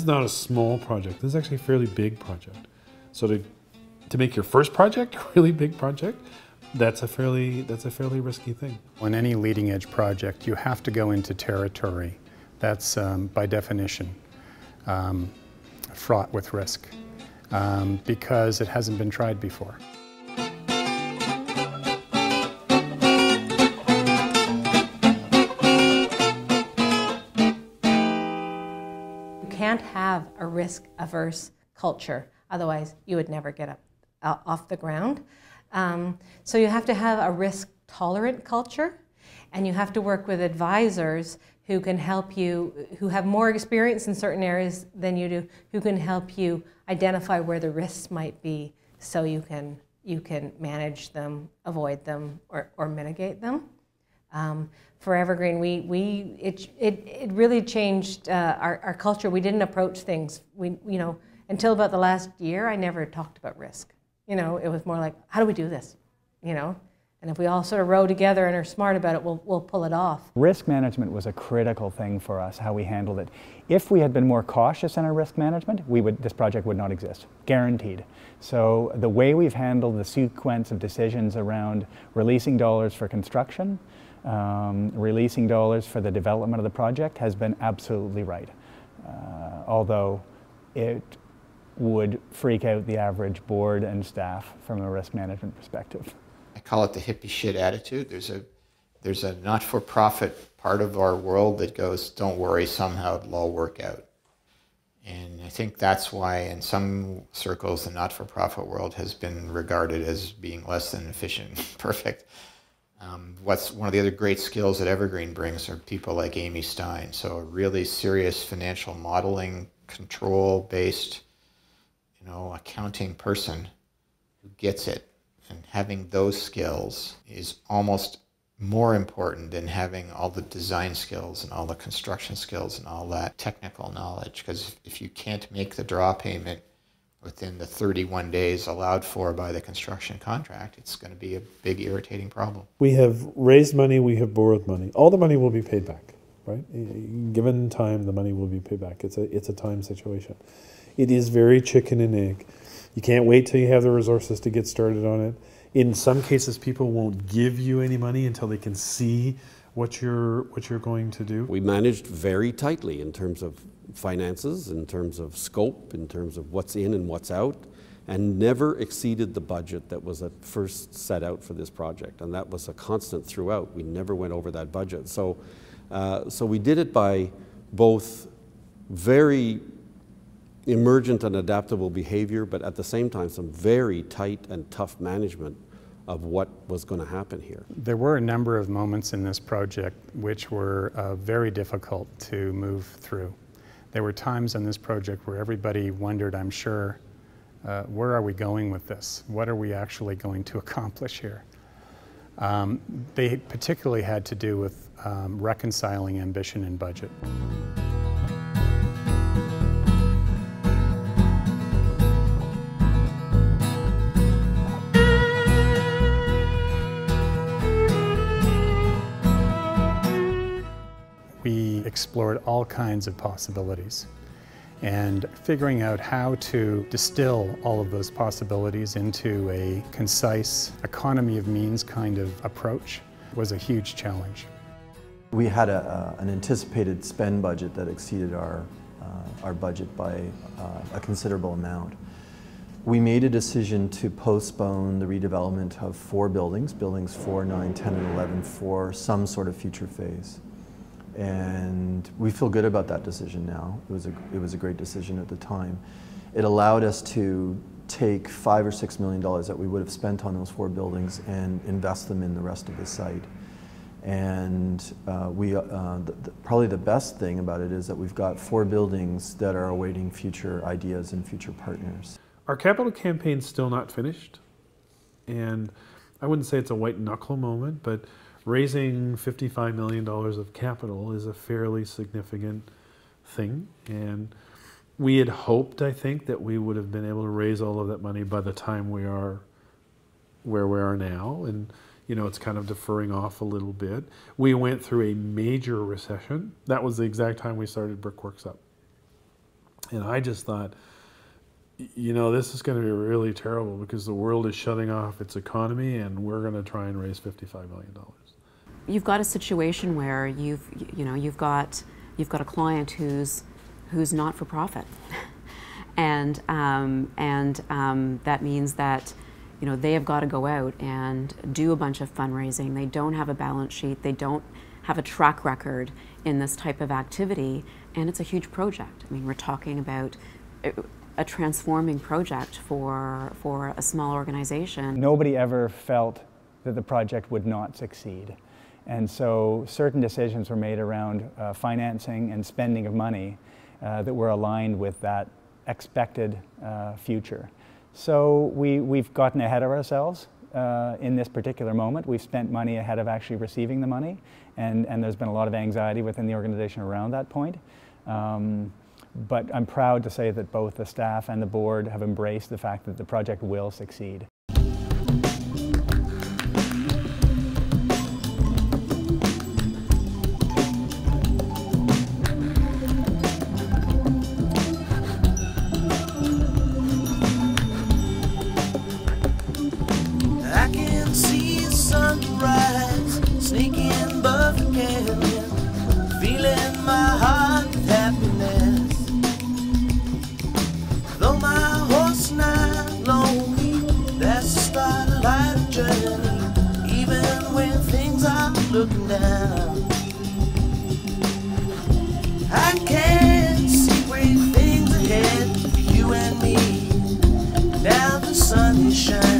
not a small project. This is actually a fairly big project. So to make your first project a really big project, that's a fairly risky thing. On any leading edge project, you have to go into territory that's by definition fraught with risk because it hasn't been tried before. You can't have a risk-averse culture, otherwise you would never get off the ground. So you have to have a risk-tolerant culture, and you have to work with advisors who can help you, who have more experience in certain areas than you do, who can help you identify where the risks might be so you can manage them, avoid them, or mitigate them. For Evergreen, it really changed our culture. We didn't approach things. Until about the last year, I never talked about risk. It was more like, how do we do this? And if we all sort of row together and are smart about it, we'll pull it off. Risk management was a critical thing for us, how we handled it. If we had been more cautious in our risk management, this project would not exist, guaranteed. So the way we've handled the sequence of decisions around releasing dollars for construction, releasing dollars for the development of the project has been absolutely right. Although it would freak out the average board and staff from a risk management perspective. I call it the hippie shit attitude. There's a not-for-profit part of our world that goes, don't worry, somehow it'll all work out. And I think that's why in some circles the not-for-profit world has been regarded as being less than efficient and perfect. What's one of the other great skills that Evergreen brings are people like Amy Stein. So a really serious financial modeling, control-based, accounting person who gets it. And having those skills is almost more important than having all the design skills and all the construction skills and all that technical knowledge. Because if you can't make the draw payment within the 31 days allowed for by the construction contract, it's going to be a big irritating problem. We have raised money, we have borrowed money. All the money will be paid back, right? Given time, the money will be paid back. It's a time situation. It is very chicken and egg. You can't wait till you have the resources to get started on it. In some cases, people won't give you any money until they can see what you're going to do. We managed very tightly in terms of finances, in terms of scope, in terms of what's in and what's out, and never exceeded the budget that was at first set out for this project. And that was a constant throughout. We never went over that budget. So we did it by both very emergent and adaptable behavior, but at the same time some very tight and tough management of what was going to happen here. There were a number of moments in this project which were very difficult to move through. There were times in this project where everybody wondered, I'm sure, where are we going with this? What are we actually going to accomplish here? They particularly had to do with reconciling ambition and budget. We explored all kinds of possibilities, and figuring out how to distill all of those possibilities into a concise economy of means kind of approach was a huge challenge. We had an anticipated spend budget that exceeded our budget by a considerable amount. We made a decision to postpone the redevelopment of 4 buildings, buildings 4, 9, 10, and 11, for some sort of future phase. And we feel good about that decision now. It was a great decision at the time. It allowed us to take $5 or $6 million that we would have spent on those 4 buildings and invest them in the rest of the site. And probably the best thing about it is that we've got 4 buildings that are awaiting future ideas and future partners. Our capital campaign's still not finished, and I wouldn't say it's a white knuckle moment, but raising $55 million of capital is a fairly significant thing, and we had hoped, I think, that we would have been able to raise all of that money by the time we are where we are now, and it's kind of deferring off a little bit. We went through a major recession. That was the exact time we started Brickworks up. And I just thought, you know, this is going to be really terrible because the world is shutting off its economy and we're going to try and raise $55 million. You've got a situation where you've got a client who's not for profit, and that means that they have got to go out and do a bunch of fundraising. They don't have a balance sheet. They don't have a track record in this type of activity, and it's a huge project. I mean, we're talking about a transforming project for a small organization. Nobody ever felt that the project would not succeed. And so certain decisions were made around financing and spending of money that were aligned with that expected future. So we've gotten ahead of ourselves in this particular moment. We've spent money ahead of actually receiving the money, and there's been a lot of anxiety within the organization around that point. But I'm proud to say that both the staff and the board have embraced the fact that the project will succeed. Looking down, I can't see great things ahead for you and me. Now the sun is shining.